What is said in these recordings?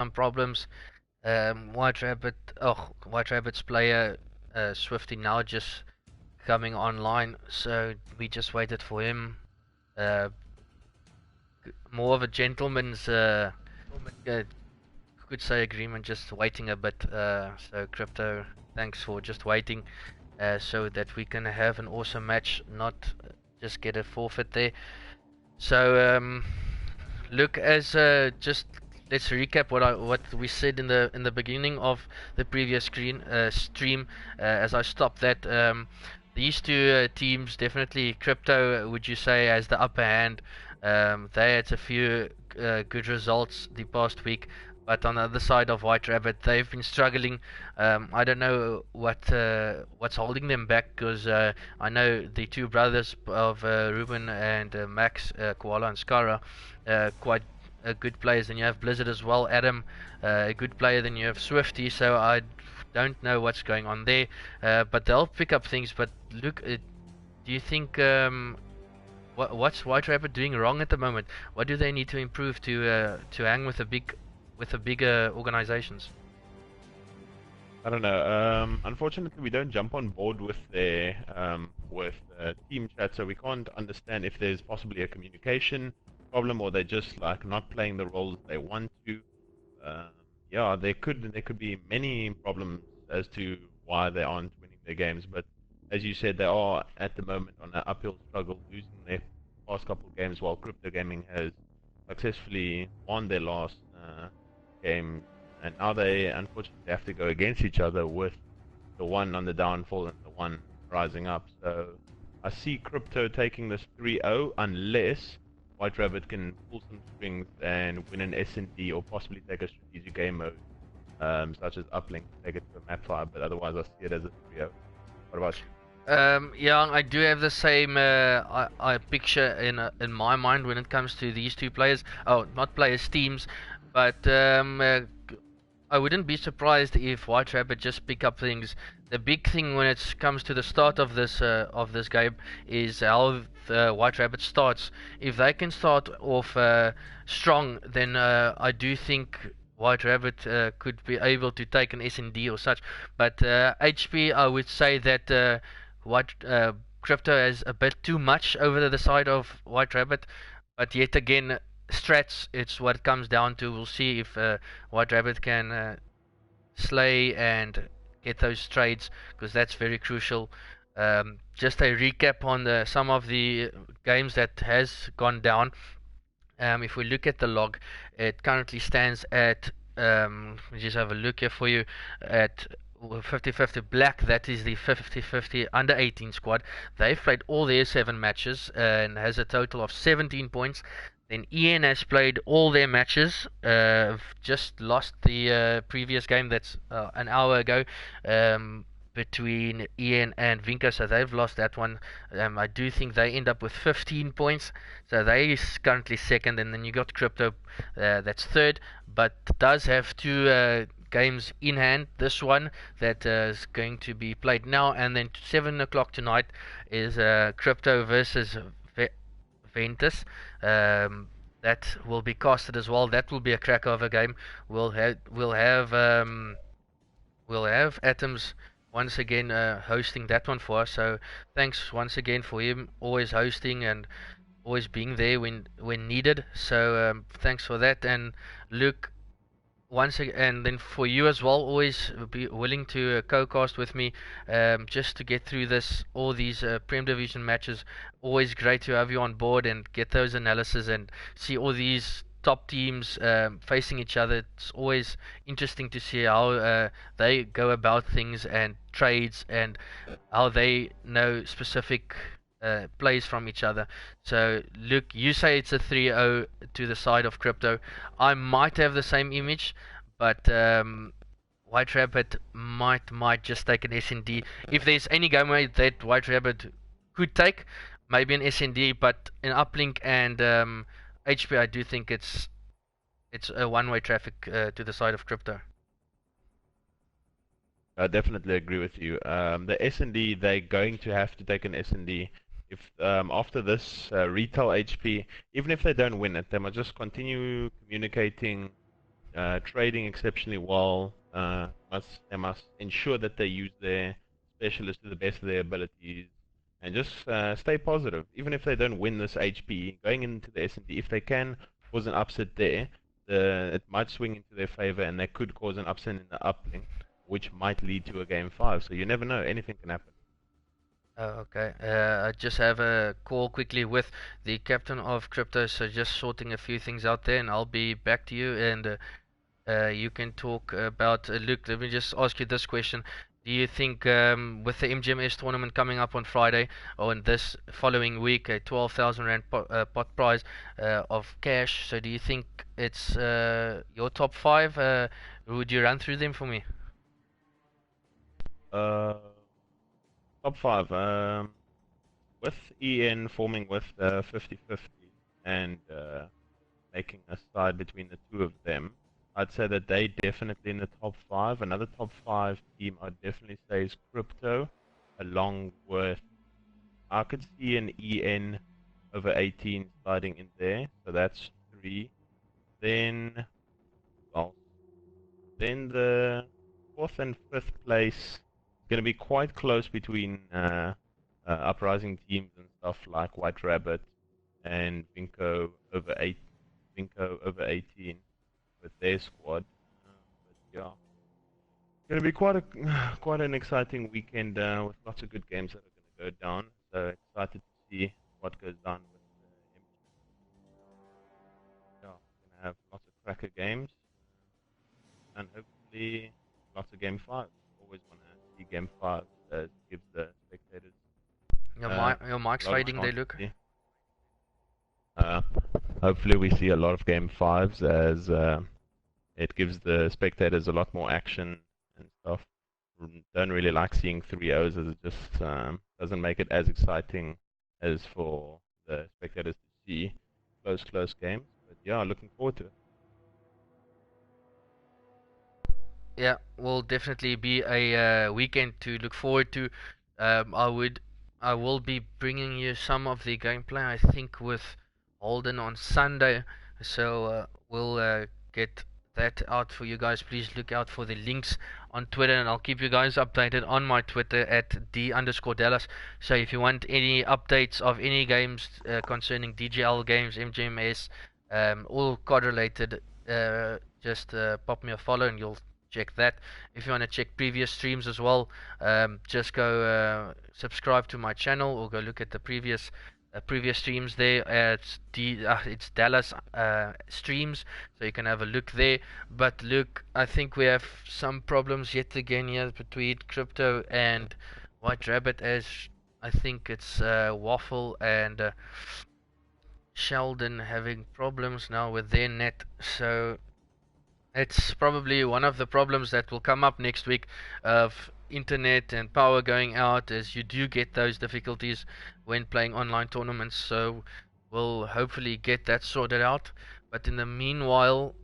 some problems. White Rabbit's player Swifty now just coming online, so we just waited for him. Uh, More of a gentleman's, uh, could say agreement, just waiting a bit. So Crypto, thanks for just waiting, so that we can have an awesome match, not just get a forfeit there. So look, as just let's recap what we said in the beginning of the previous stream. As I stopped that, these two teams definitely Crypto. Would you say has the upper hand? They had a few good results the past week, but on the other side of White Rabbit, they've been struggling. I don't know what's holding them back, because I know the two brothers of Ruben and Max, Koala and Skara, quite good players. Then you have Blizzard as well, Adam, a good player. Then you have Swifty. So I don't know what's going on there, but they'll pick up things. But look, do you think what's White Rabbit doing wrong at the moment? What do they need to improve to hang with the bigger organizations? I don't know. Unfortunately, we don't jump on board with their team chat, so we can't understand if there's possibly a communication problem or they're just like not playing the roles they want to. Um, yeah, there could be many problems as to why they aren't winning their games. But as you said, they are at the moment on an uphill struggle, losing their past couple of games, while Crypto Gaming has successfully won their last game, and now they unfortunately have to go against each other, with the one on the downfall and the one rising up. So I see Crypto taking this 3-0 unless White Rabbit can pull some strings and win an S&D, or possibly take a strategic game mode, such as uplink, take it to a map 5, but otherwise I see it as a 3-0. What about you? Yeah, I do have the same picture in my mind when it comes to these two players. Oh, not players, teams, but I wouldn't be surprised if White Rabbit just pick up things. The big thing when it comes to the start of this game is how the White Rabbit starts. If they can start off strong, then I do think White Rabbit could be able to take an S&D or such. But HP, I would say that White Crypto has a bit too much over the side of White Rabbit. But yet again, strats, it's what it comes down to. We'll see if White Rabbit can slay and get those trades, because that's very crucial. Just a recap on some of the games that has gone down. If we look at the log, it currently stands at, just have a look here for you, at 50-50 Black. That is the 50-50 under 18 squad. They've played all their 7 matches and has a total of 17 points. Then Ian has played all their matches. Just lost the previous game, that's an hour ago, between Ian and Vinka, so they've lost that one. I do think they end up with 15 points, so they is currently second. And then you got Crypto, that's third, but does have 2 games in hand. This one that is going to be played now, and then 7 o'clock tonight is Crypto versus Ventus. That will be casted as well. That will be a crack of a game. We'll have Atoms once again hosting that one for us. So thanks once again for him always hosting and always being there when needed. So thanks for that. And Luke, once again, and then for you as well, always be willing to co-cast with me, just to get through all these Prem Division matches. Always great to have you on board and get those analysis and see all these top teams facing each other. It's always interesting to see how they go about things and trades, and how they know specific plays from each other. So, look, you say it's a 3-0 to the side of Crypto. I might have the same image, but White Rabbit might just take an S&D. If there's any game that White Rabbit could take, maybe an S&D, but in uplink and HP, I do think it's a one-way traffic to the side of Crypto. I definitely agree with you. The S&D, they're going to have to take an S&D. If after this retail HP, even if they don't win it, they must just continue communicating trading exceptionally well. They must ensure that they use their specialists to the best of their abilities, and just stay positive. Even if they don't win this HP, going into the S&D, if they can cause an upset there, it might swing into their favor, and they could cause an upset in the uplink, which might lead to a game 5. So you never know; anything can happen. Okay. I just have a call quickly with the captain of Crypto, so just sorting a few things out there, and I'll be back to you, and you can talk about. Luke, let me just ask you this question. Do you think, with the MGMS tournament coming up on Friday, or in this following week, a 12,000 Rand pot prize of cash, so do you think it's your top 5? Would you run through them for me? Uh, Top 5. With EN forming with 50-50 and making a side between the two of them, I'd say that they definitely in the top 5. Another top 5 team I'd definitely say is Krypto, along with, I could see an EN over 18 sliding in there, so that's 3. Then, well, then the 4th and 5th place is going to be quite close between uprising teams and stuff like White Rabbit and Vinco over 18 with their squad. But yeah, it's going to be quite a quite an exciting weekend with lots of good games that are going to go down. So excited to see what goes down with MG. Yeah, we're going to have lots of cracker games and hopefully lots of game 5s. Always want to see game 5s as it gives the spectators Your mic's a lot of fading there, chance Luke. to see. Uh, Hopefully we see a lot of game 5s as it gives the spectators a lot more action and stuff. Don't really like seeing 3-0s as it just doesn't make it as exciting as for the spectators to see close games. But yeah, looking forward to it. Yeah, will definitely be a weekend to look forward to. I will be bringing you some of the gameplay. I think with Holden on Sunday, so we'll get that out for you guys. Please look out for the links on Twitter, and I'll keep you guys updated on my Twitter at d_Dallas. So if you want any updates of any games concerning DGL games, MGMS, all correlated, just pop me a follow and you'll check that. If you want to check previous streams as well, just go subscribe to my channel or go look at the previous streams there. It's Dallas streams, so you can have a look there. But look, I think we have some problems yet again here between Crypto and White Rabbit, as I think it's Waffle and Sheldon having problems now with their net. So it's probably one of the problems that will come up next week of internet and power going out, as you do get those difficulties when playing online tournaments. So we'll hopefully get that sorted out. But in the meanwhile,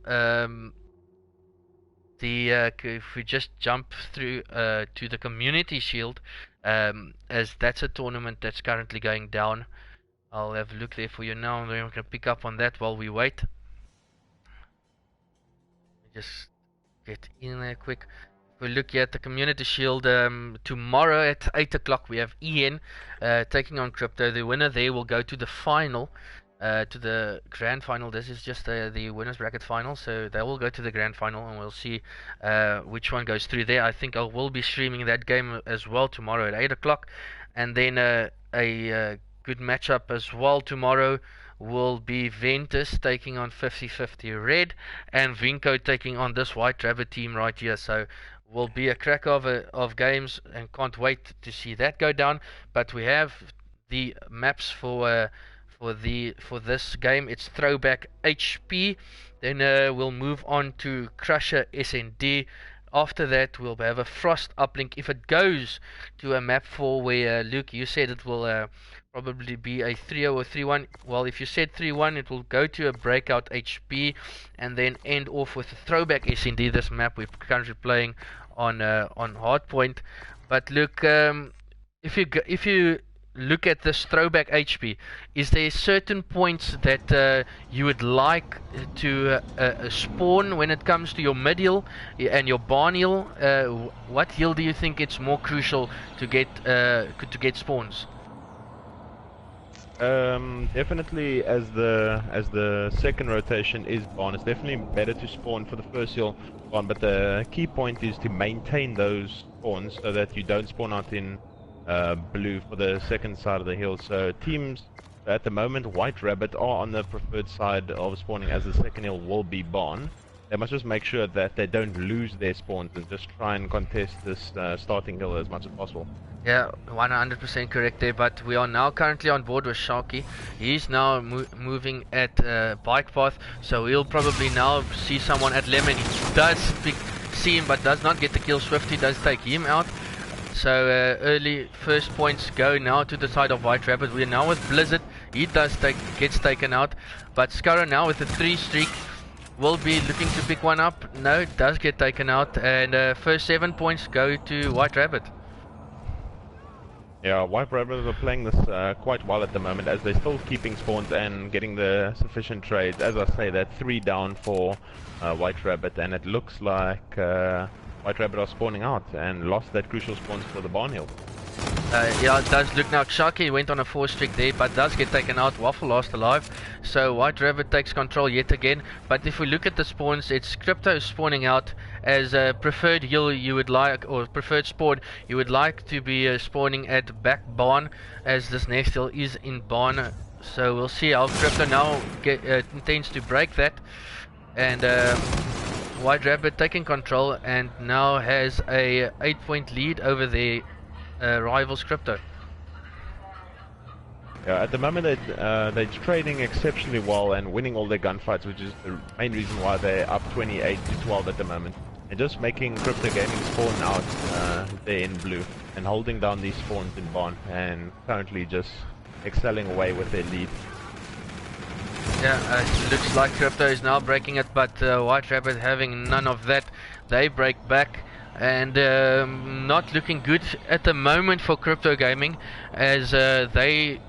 if we just jump through to the Community Shield, as that's a tournament that's currently going down. I'll have a look there for you now, and then we can pick up on that while we wait. Just get in there quick. If we look at the Community Shield, tomorrow at 8 o'clock we have EN taking on Krypto. The winner there will go to the final, to the grand final. This is just the winners bracket final, so they will go to the grand final, and we'll see which one goes through there. I think I will be streaming that game as well tomorrow at 8 o'clock, and then a good matchup as well tomorrow will be Ventus taking on 50-50 Red, and Vinco taking on this White Rabbit team right here. So will be a crack of games, and can't wait to see that go down. But we have the maps for this game. It's Throwback HP. Then we'll move on to Crusher SND. After that, we'll have a Frost uplink. If it goes to a map 4 where Luke, you said it will probably be a 3-0 or 3-1. Well, if you said 3-1, it will go to a Breakout HP and then end off with a Throwback SND. This map we're currently playing on Hardpoint. But look, if you look at this throwback HP, is there certain points that you would like to spawn when it comes to your mid heal and your barn heal? What heal do you think it's more crucial to get spawns? Definitely as the second rotation is barn, it's definitely better to spawn for the first heal barn, but the key point is to maintain those spawns so that you don't spawn out in blue for the second side of the hill. So teams at the moment, White Rabbit, are on the preferred side of spawning, as the second hill will be barn. They must just make sure that they don't lose their spawns and just try and contest this starting hill as much as possible. Yeah, 100% correct there, but we are now currently on board with Sharky. He's now moving at bike path, so we'll probably now see someone at Lemon. He does see him, but does not get the kill. Swifty does take him out. So early first points go now to the side of White Rabbit. We are now with Blizzard. He gets taken out, but Scurra now with a 3 streak will be looking to pick one up. No, it does get taken out, and first 7 points go to White Rabbit. Yeah, White Rabbit are playing this quite well at the moment, as they're still keeping spawns and getting the sufficient trades. As I say, that 3 down for White Rabbit, and it looks like White Rabbit are spawning out and lost that crucial spawns for the barn hill. Yeah, it does look now. Sharky went on a 4 streak there, but does get taken out. Waffle last alive. So White Rabbit takes control yet again. But if we look at the spawns, it's Krypto spawning out as a preferred heal you would like, or preferred spawn you would like to be spawning at back barn, as this next hill is in barn. So we'll see how Krypto now intends to break that. And White Rabbit taking control and now has a 8-point lead over the rivals Krypto. Yeah, at the moment they're trading exceptionally well and winning all their gunfights, which is the main reason why they're up 28 to 12 at the moment. And just making Krypto Gaming spawn out there in blue and holding down these spawns in barn, and currently just excelling away with their lead. Yeah, it looks like Krypto is now breaking it, but White Rabbit having none of that. They break back, and not looking good at the moment for Krypto Gaming, as they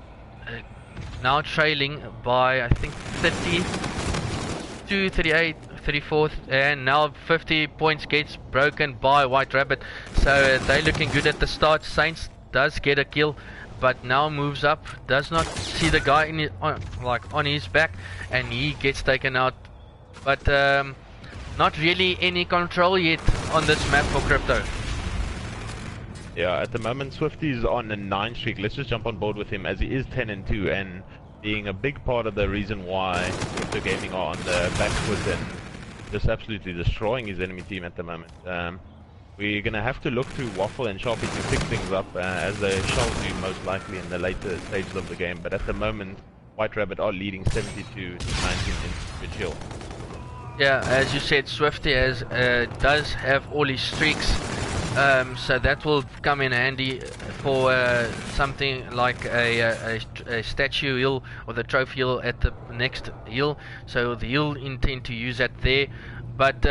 now trailing by I think 32, 38, 34, and now 50 points gets broken by White Rabbit. So they looking good at the start. Saints does get a kill, but now moves up, does not see the guy in his, on his back, and he gets taken out. But not really any control yet on this map for Krypto. Yeah, at the moment Swifty's on a 9 streak. Let's just jump on board with him, as he is 10-2 and being a big part of the reason why Krypto Gaming are on the back foot and just absolutely destroying his enemy team at the moment. We're going to have to look to Waffle and Sharpie to pick things up, as they shall do most likely in the later stages of the game. But at the moment, White Rabbit are leading 72 to 19 in the chill. Yeah, as you said, Swifty does have all his streaks, so that will come in handy for something like a statue heal or the trophy heal at the next heal. So the heal intend to use that there, but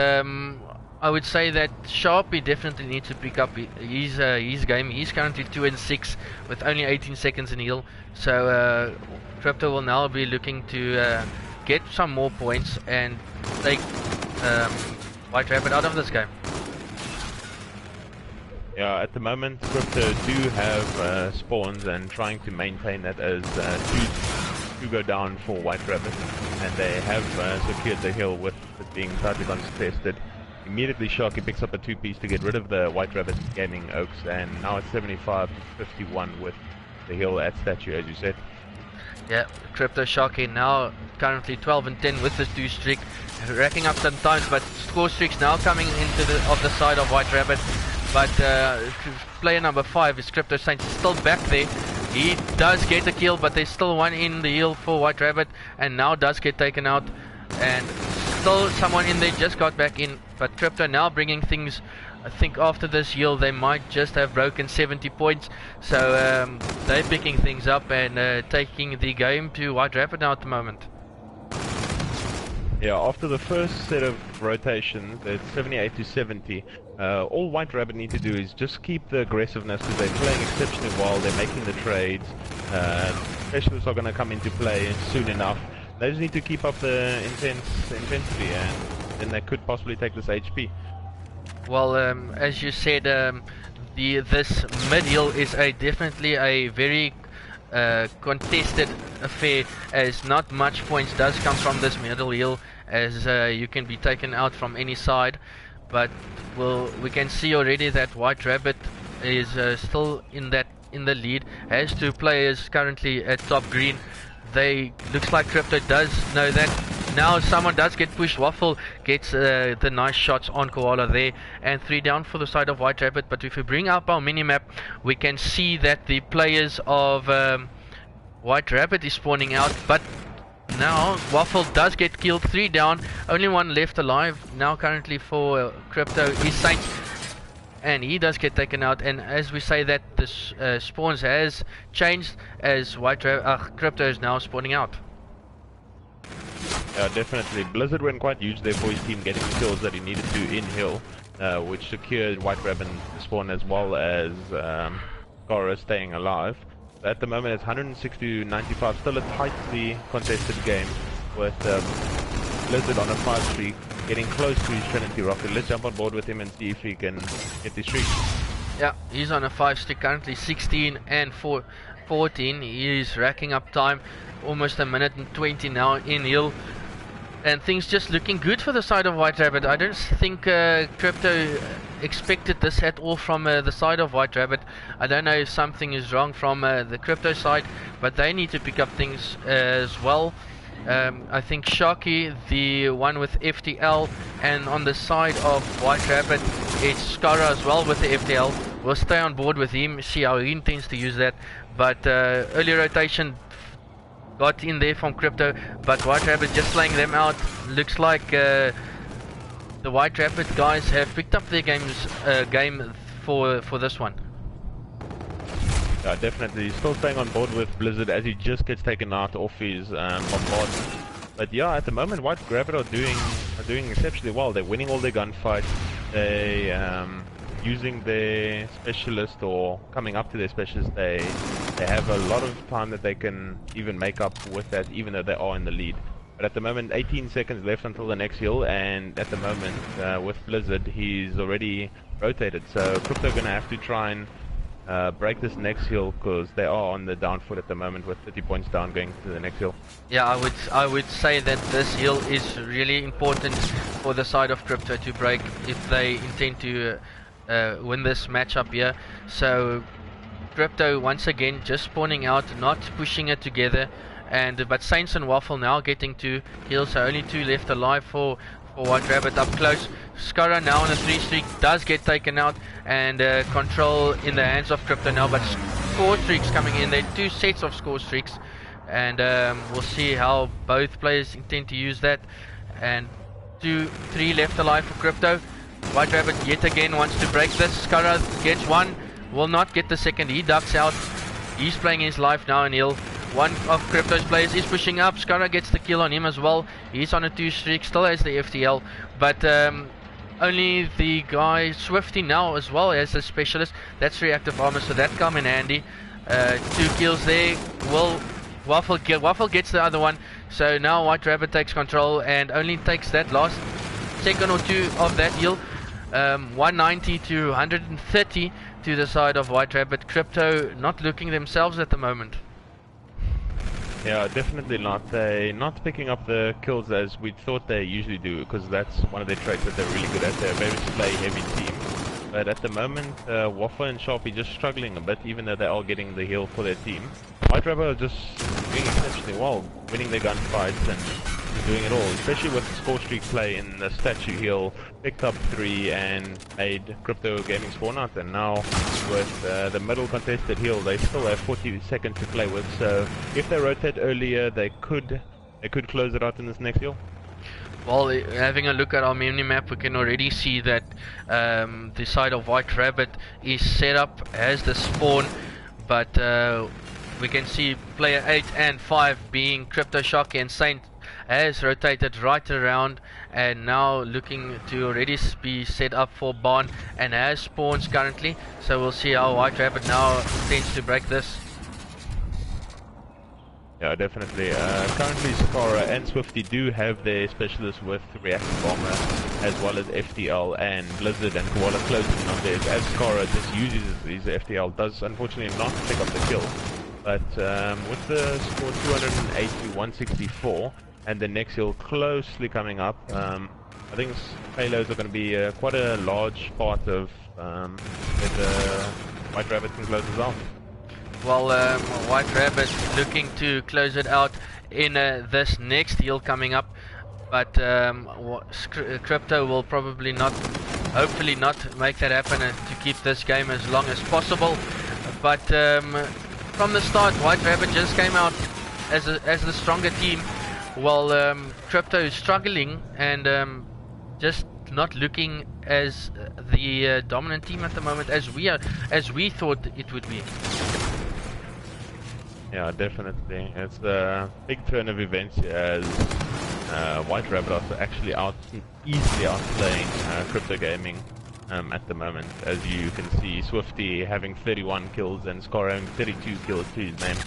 I would say that Sharpie definitely needs to pick up his game. He's currently 2-6 with only 18 seconds in heal. So Krypto will now be looking to get some more points and take White Rabbit out of this game. Yeah, at the moment Krypto do have spawns and trying to maintain that, as two go down for White Rabbit, and they have secured the hill with it being tightly contested. Immediately Sharky picks up a 2-piece to get rid of the White Rabbit Gaming Oaks, and now it's 75 to 51 with the hill at statue, as you said. Yeah, Krypto Sharky now currently 12-10 with this 2 streak, racking up some times, but score streaks now coming into the side of White Rabbit. But player number 5 is Krypto Saints, still back there. He does get a kill, but there's still one in the heal for White Rabbit, and now does get taken out. And still someone in there just got back in, but Krypto now bringing things. I think after this heal they might just have broken 70 points, so they're picking things up and taking the game to White Rabbit now at the moment. Yeah, after the first set of rotations, it's 78 to 70. All White Rabbit need to do is just keep the aggressiveness because they're playing exceptionally well. They're making the trades. Specialists are going to come into play soon enough. They just need to keep up the intensity, and then they could possibly take this HP. Well, as you said, this mid hill is definitely a very contested affair, as not much points does come from this middle hill, as you can be taken out from any side. But we can see already that White Rabbit is still in the lead. Has two players currently at top green. Looks like Krypto does know that. Now someone does get pushed. Waffle gets the nice shots on Koala there, and 3 down for the side of White Rabbit. But if we bring up our minimap, we can see that the players of White Rabbit is spawning out. But now Waffle does get killed. 3 down, only one left alive now currently for Krypto is Saint, and he does get taken out. And as we say that this spawns has changed, as Krypto is now spawning out. Yeah, definitely. Blizzard went quite huge there for his team, getting the kills that he needed to in hill, which secured White Rabbit to spawn, as well as Gora staying alive. But at the moment it's 106 to 95, still a tightly contested game, with Blizzard on a 5 streak, getting close to his Trinity Rocket. Let's jump on board with him and see if he can get the streak. Yeah, he's on a 5 streak, currently 16 and 14. He's racking up time, almost a minute and 20 now in hill. And things just looking good for the side of White Rabbit. I don't think Krypto expected this at all from the side of White Rabbit. I don't know if something is wrong from the Krypto side, but they need to pick up things as well. I think Sharky, the one with FTL, and on the side of White Rabbit, it's Skara as well with the FTL. We'll stay on board with him, see how he intends to use that. But early rotation got in there from Krypto, but White Rabbit just slaying them out. Looks like the White Rabbit guys have picked up their game for this one. Yeah, definitely. He's still staying on board with Blizzard as he just gets taken out off his bombardment. But yeah, at the moment White Rabbit are doing exceptionally well. They're winning all their gunfights. They using their specialist, or coming up to their specialist. They have a lot of time that they can even make up with that, even though they are in the lead. But at the moment, 18 seconds left until the next hill, and at the moment with Blizzard, he's already rotated. So Krypto gonna have to try and break this next hill, because they are on the down foot at the moment with 30 points down going to the next hill. Yeah, I would say that this hill is really important for the side of Krypto to break if they intend to win this matchup here. So Krypto once again just spawning out, not pushing it together, but Saints and Waffle now getting 2 kills, so only 2 left alive for White Rabbit up close. Skara now on a 3 streak does get taken out, and control in the hands of Krypto now, but score streaks coming in there, 2 sets of score streaks, and we'll see how both players intend to use that. And 3 left alive for Krypto. White Rabbit yet again wants to break this. Skara gets 1, will not get the second, he ducks out. He's playing his life now in hill. One of Krypto's players is pushing up. Skara gets the kill on him as well. He's on a 2 streak, still has the FTL, but only the guy Swifty now as well as a specialist. That's reactive armor, so that come in handy. 2 kills there. Waffle gets the other one. So now White Rabbit takes control and only takes that last second or 2 of that heal. 190 to 130 to the side of White Rabbit. Krypto not looking themselves at the moment. Yeah, definitely not. They're not picking up the kills as we thought they usually do, because that's one of their traits that they're really good at. They're a very display heavy team. But at the moment, Waffle and Sharpie just struggling a bit, even though they are getting the heal for their team. White Rabbit are just doing exceptionally well, winning their gunfights and doing it all, especially with score streak play in the statue heal. Picked up 3 and made Krypto Gaming spawn out, and now with the middle contested heal, they still have 40 seconds to play with. So if they rotate earlier, they could close it out in this next heal. Well, having a look at our minimap, we can already see that the side of White Rabbit is set up as the spawn, but we can see player 8 and 5 being Krypto, Sharky and Saint has rotated right around and now looking to already be set up for Barn and has spawns currently. So we'll see how White Rabbit now intends to break this. Yeah, definitely. Currently, Sakara and Swifty do have their specialists with Reactive Bomber, as well as FTL and Blizzard and Koala closing in on theirs. As Sakara just uses his FTL, does unfortunately not pick up the kill. But with the score 280 to 164, and the next hill closely coming up, I think payloads are going to be quite a large part of where the White Rabbit can close us out. Well, White Rabbit looking to close it out in this next hill coming up, but Krypto will probably not, hopefully not make that happen to keep this game as long as possible. But from the start, White Rabbit just came out as the stronger team, while Krypto is struggling and just not looking as the dominant team at the moment as we thought it would be. Yeah, definitely. It's a big turn of events as White Rabbit are actually easily outplaying Krypto Gaming at the moment. As you can see, Swifty having 31 kills and Scar having 32 kills to his name,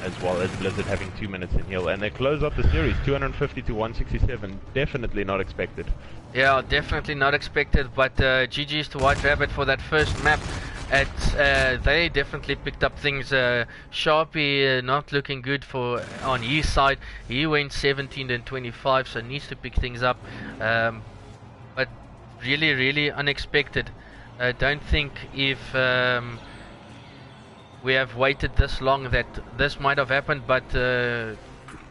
as well as Blizzard having 2 minutes in heal. And they close up the series 250 to 167. Definitely not expected. Yeah, definitely not expected, but GG's to White Rabbit for that first map. They definitely picked up things. Sharpie not looking good on his side. He went 17 and 25, so needs to pick things up. But really unexpected. Don't think if we have waited this long that this might have happened, but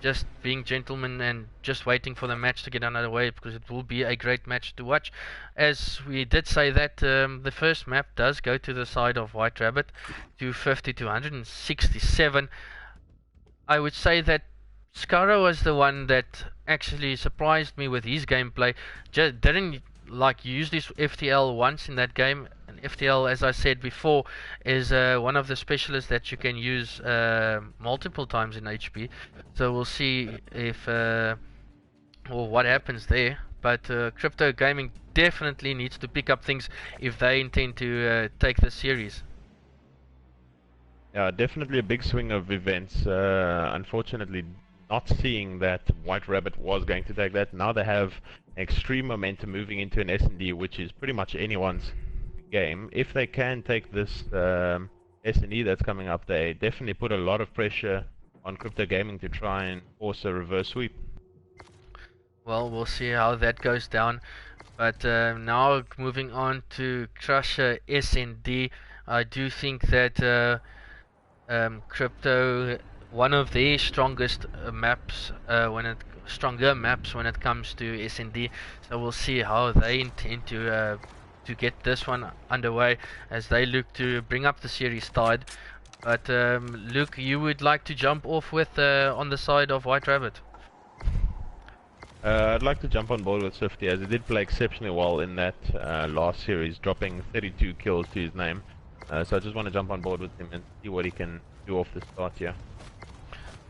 just being gentlemen and just waiting for the match to get another way, because it will be a great match to watch. As we did say that the first map does go to the side of White Rabbit, 250 to 167. I would say that Skara was the one that actually surprised me with his gameplay. Just didn't use this FTL once in that game. And FTL, as I said before, is one of the specialists that you can use multiple times in HP. So we'll see if what happens there. But Krypto Gaming definitely needs to pick up things if they intend to take the series. Yeah, definitely a big swing of events. Unfortunately, not seeing that White Rabbit was going to take that. Now they have extreme momentum moving into an S&D, which is pretty much anyone's game. If they can take this S&E that's coming up, they definitely put a lot of pressure on Krypto Gaming to try and force a reverse sweep. Well, we'll see how that goes down. But now moving on to Crusher S&D, I do think that Krypto, one of their strongest maps stronger maps when it comes to S&D. So we'll see how they intend to get this one underway as they look to bring up the series tide. But Luke, you would like to jump off with on the side of White Rabbit? I'd like to jump on board with Swifty, as he did play exceptionally well in that last series, dropping 32 kills to his name. So I just want to jump on board with him and see what he can do off the start here.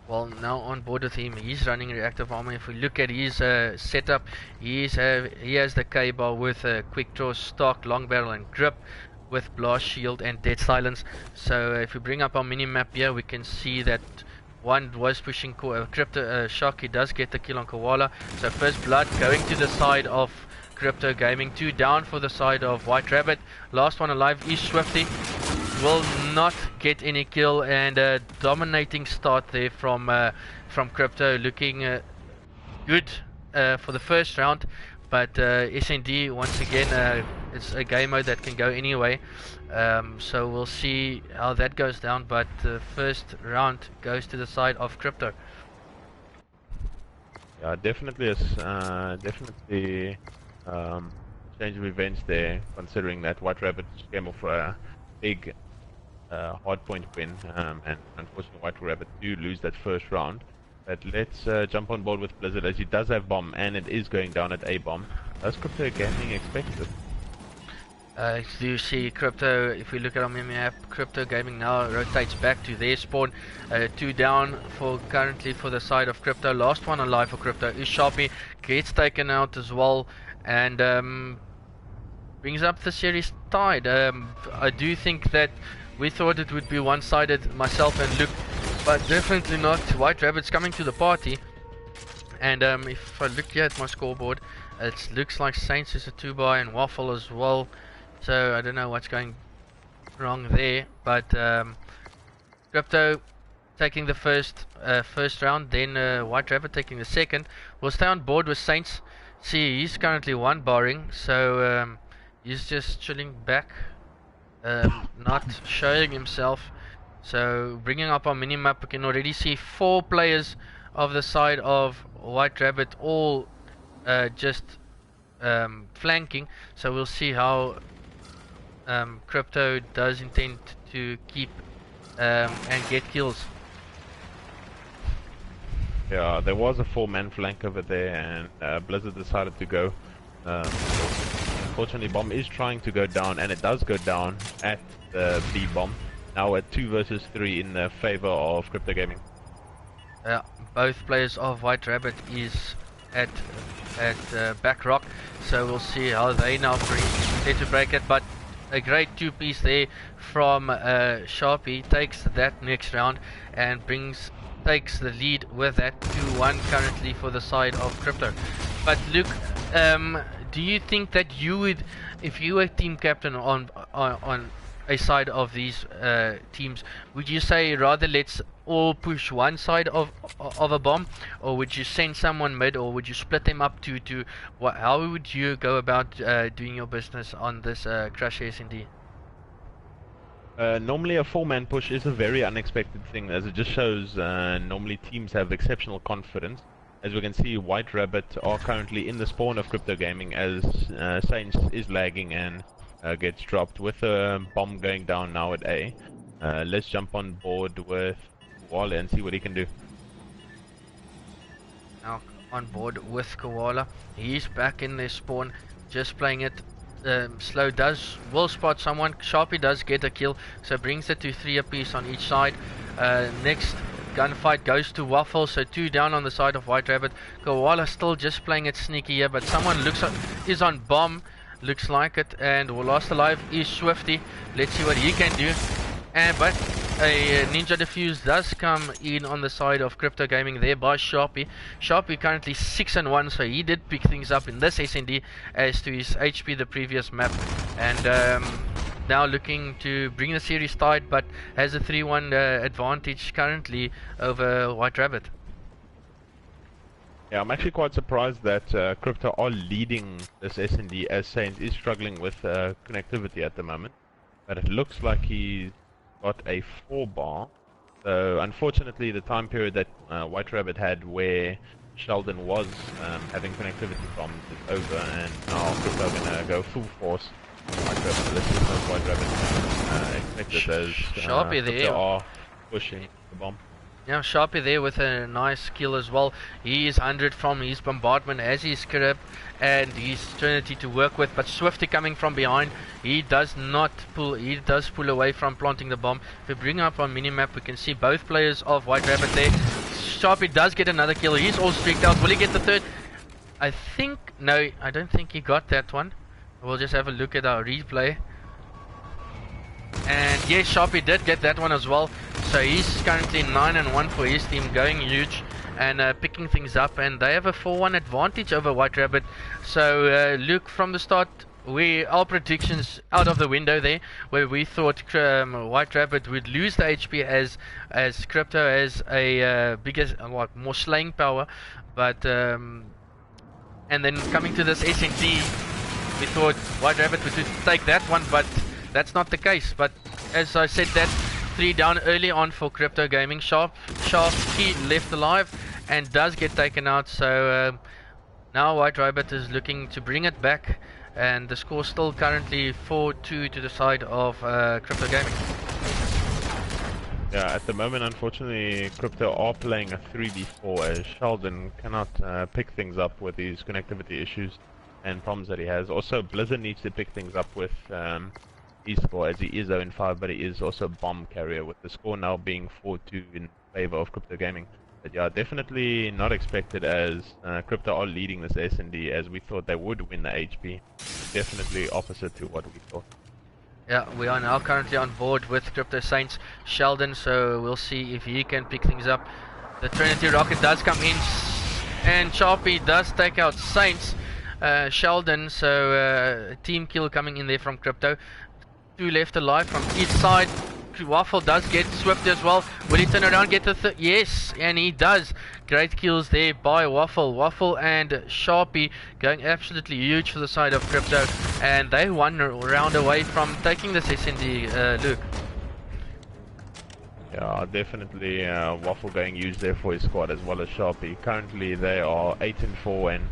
Well, now on board with him, he's running reactive armor. If we look at his setup, he has the K-bar with quick draw, stock, long barrel and grip, with blast shield and dead silence. So if we bring up our mini map here, we can see that one was pushing Krypto Shock. He does get the kill on Koala. So first blood going to the side of Krypto Gaming. 2 down for the side of White Rabbit. Last one alive is Swifty. Will not get any kill, and dominating start there from Krypto, looking good for the first round. But S&D once again, it's a game mode that can go anyway. So we'll see how that goes down. But the first round goes to the side of Krypto. Yeah, definitely change of events there, considering that White Rabbit came off a big hardpoint win, and unfortunately White Rabbit do lose that first round. But let's jump on board with Blizzard, as he does have bomb and it is going down at A bomb. Does Krypto Gaming expect it? Do you see Crypto, if we look at our map, Crypto Gaming now rotates back to their spawn. 2 down for currently for the side of Crypto. Last one alive for Crypto is Sharpie, gets taken out as well, and brings up the series tied. I do think that we thought it would be one-sided, myself and Luke, but definitely not. White Rabbit's coming to the party, and if I look here at my scoreboard, it looks like Saints is a 2-buy and Waffle as well. So I don't know what's going wrong there, but Crypto taking the first round, then White Rabbit taking the second. We'll stay on board with Saints. See, he's currently 1-barring, so he's just chilling back, not showing himself. So bringing up our minimap, we can already see 4 players of the side of White Rabbit, all just flanking. So we'll see how Crypto does intend to keep and get kills. Yeah, there was a 4-man flank over there, and Blizzard decided to go. Unfortunately, bomb is trying to go down, and it does go down at the B bomb. Now at 2 versus 3 in the favor of Krypto Gaming. Yeah, both players of White Rabbit is at back rock, so we'll see how they now try to break it. But a great 2-piece there from Sharpie takes that next round and takes the lead with that 2-1 currently for the side of Crypto. But Luke, do you think that you would, if you were team captain on a side of these teams, would you say rather let's all push one side of a bomb, or would you send someone mid, or would you split them up to how would you go about doing your business on this Crush S&D? Normally a 4-man push is a very unexpected thing, as it just shows normally teams have exceptional confidence. As we can see, White Rabbit are currently in the spawn of Krypto Gaming, as Saints is lagging and gets dropped with a bomb going down now at A. Let's jump on board with Koala and see what he can do. Now on board with Koala, he's back in their spawn, just playing it slow. Will spot someone. Sharpie does get a kill, so brings it to 3 apiece on each side. Next gunfight goes to Waffle, so 2 down on the side of White Rabbit. Koala still just playing it sneaky here, but someone is on bomb, looks like it, and last alive is Swifty. Let's see what he can do. But a Ninja Defuse does come in on the side of Krypto Gaming there by Sharpie. Sharpie currently 6-1, so he did pick things up in this S&D as to his HP the previous map, and now looking to bring the series tied, but has a 3-1 advantage currently over White Rabbit. Yeah, I'm actually quite surprised that Crypto are leading this S&D, as Saints is struggling with connectivity at the moment, but it looks like he's got a 4-bar. So unfortunately the time period that White Rabbit had where Sheldon was having connectivity problems is over, and now Crypto are gonna go full force White Rabbit. Let's see how White Rabbit expected, as Sharpie there are pushing the bomb. Yeah, Sharpie there with a nice kill as well. He is 100 from his bombardment as his Crib and his Trinity to work with, but Swifty coming from behind. He does pull away from planting the bomb. If we bring up on minimap, we can see both players of White Rabbit there. Sharpie does get another kill. He's all streaked out. Will he get the third? No, I don't think he got that one. We'll just have a look at our replay. And yes, Sharpie did get that one as well. So he's currently 9-1 for his team, going huge and picking things up. And they have a 4-1 advantage over White Rabbit. So Luke, from the start, our predictions out of the window there, where we thought White Rabbit would lose the HP as Crypto has a bigger, more slaying power. But and then coming to this S&D, we thought White Rabbit would take that one, but that's not the case. But as I said, that 3 down early on for Krypto Gaming. He left alive and does get taken out. So now White Rabbit is looking to bring it back, and the score still currently 4-2 to the side of Krypto Gaming. Yeah, at the moment, unfortunately, Crypto are playing a 3v4, as Sheldon cannot pick things up with these connectivity issues. and problems that he has. Also, Blizzard needs to pick things up with eSports, as he is 0-5, but he is also a bomb carrier, with the score now being 4-2 in favor of Krypto Gaming. But yeah, definitely not expected, as Krypto are leading this S&D, as we thought they would win the HP. Definitely opposite to what we thought. Yeah, we are now currently on board with Krypto Saints Sheldon, so we'll see if he can pick things up. The Trinity Rocket does come in, and Sharpie does take out Saints Sheldon, so team kill coming in there from Krypto. 2 left alive from each side. Waffle does get Swift as well. Will he turn around, get the yes, and he does. Great kills there by Waffle. Waffle and Sharpie going absolutely huge for the side of Krypto, and they 1 round away from taking this SND, Luke. Yeah, definitely Waffle going huge there for his squad, as well as Sharpie. Currently they are 8-4 and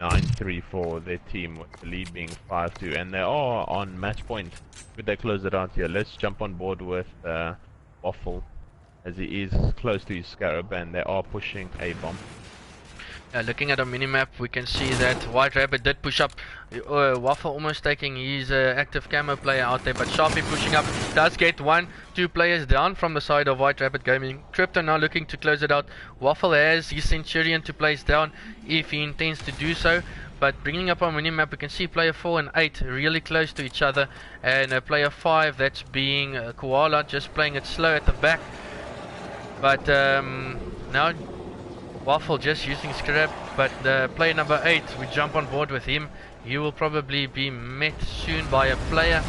9-3 for their team, with the lead being 5-2, and they are on match point. Could they close it out here? Let's jump on board with Waffle, as he is close to his Scarab, and they are pushing a bomb. Looking at a minimap, we can see that White Rabbit did push up. Waffle almost taking his active camo player out there, but Sharpie pushing up does get 1-2 players down from the side of White Rabbit Gaming. Krypto now looking to close it out. Waffle has his Centurion to place down if he intends to do so. But bringing up our minimap, we can see player 4 and 8 really close to each other, and player 5, that's being Koala, just playing it slow at the back. But now Waffle just using Scrap, but player number 8, we jump on board with him. He will probably be met soon by a player.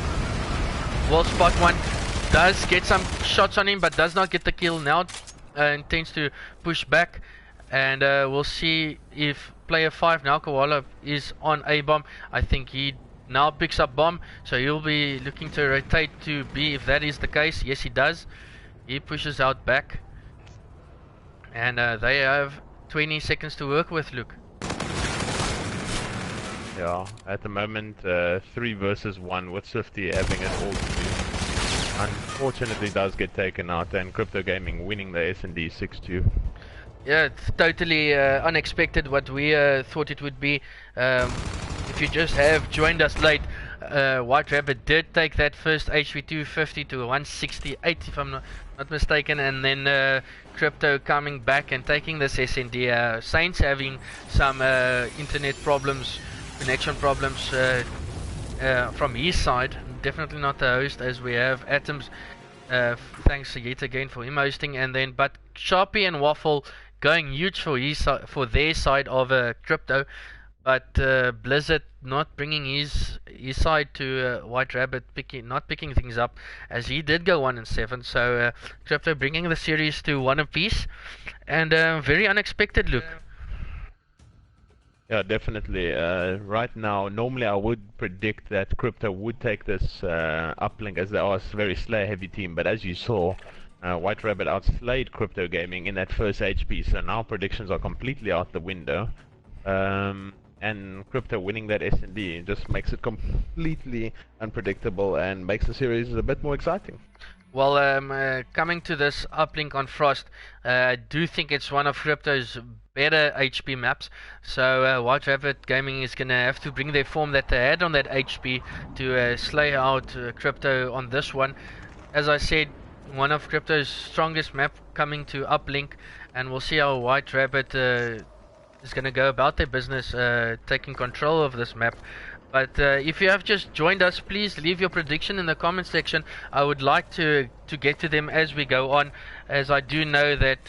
Will spot one, does get some shots on him, but does not get the kill. Now intends to push back, and we'll see if player 5, now Koala, is on A bomb. I think he now picks up bomb, so he'll be looking to rotate to B if that is the case. Yes, he does. He pushes out back, and they have 20 seconds to work with, Luke. Yeah, at the moment 3 versus 1, with Swifty having it all to do. Unfortunately does get taken out, and Krypto Gaming winning the S&D 6-2. Yeah, it's totally unexpected what we thought it would be. If you just have joined us late, White Rabbit did take that first HV 250 to 168 if I'm not mistaken, and then Krypto coming back and taking this SND. Saints having some internet problems, connection problems from his side. Definitely not the host, as we have Atoms. Thanks yet again for him hosting, and then but Sharpie and Waffle going huge for their side of Krypto, but Blizzard not bringing his side to White Rabbit, not picking things up, as he did go 1-7. So Krypto bringing the series to 1 apiece, and very unexpected, Luke. Yeah, definitely. Right now, normally I would predict that Krypto would take this uplink, as they are a very Slayer heavy team, but as you saw, White Rabbit outslayed Krypto Gaming in that first HP, so now predictions are completely out the window. And Krypto winning that S&D just makes it completely unpredictable and makes the series a bit more exciting. Well, coming to this uplink on Frost, I do think it's one of Krypto's better HP maps. So White Rabbit Gaming is going to have to bring their form that they had on that HP to slay out Krypto on this one. As I said, one of Krypto's strongest map coming to uplink, and we'll see how White Rabbit is going to go about their business taking control of this map. But if you have just joined us, please leave your prediction in the comment section. I would like to get to them as we go on, as I do know that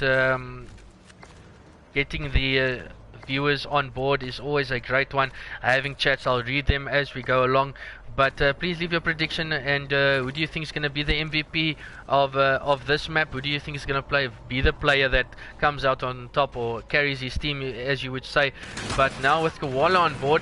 getting the viewers on board is always a great one. Having chats, I'll read them as we go along. But please leave your prediction, and who do you think is going to be the MVP of this map? Who do you think is going to be the player that comes out on top or carries his team, as you would say? But now with Koala on board,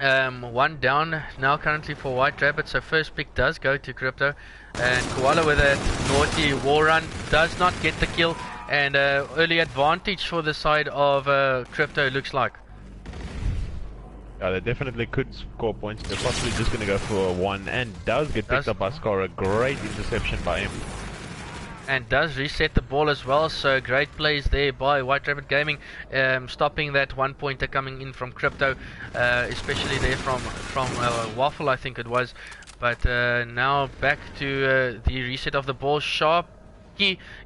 1 down now currently for White Rabbit, so first pick does go to Krypto, and Koala with a naughty wall run does not get the kill, and early advantage for the side of Krypto, looks like. Yeah, they definitely could score points. They're possibly just going to go for a 1, and does get picked up by Scar. A great interception by him. and does reset the ball as well. So great plays there by White Rabbit Gaming, stopping that 1-pointer coming in from Krypto, especially there from Waffle, I think it was. But now back to the reset of the ball. Sharp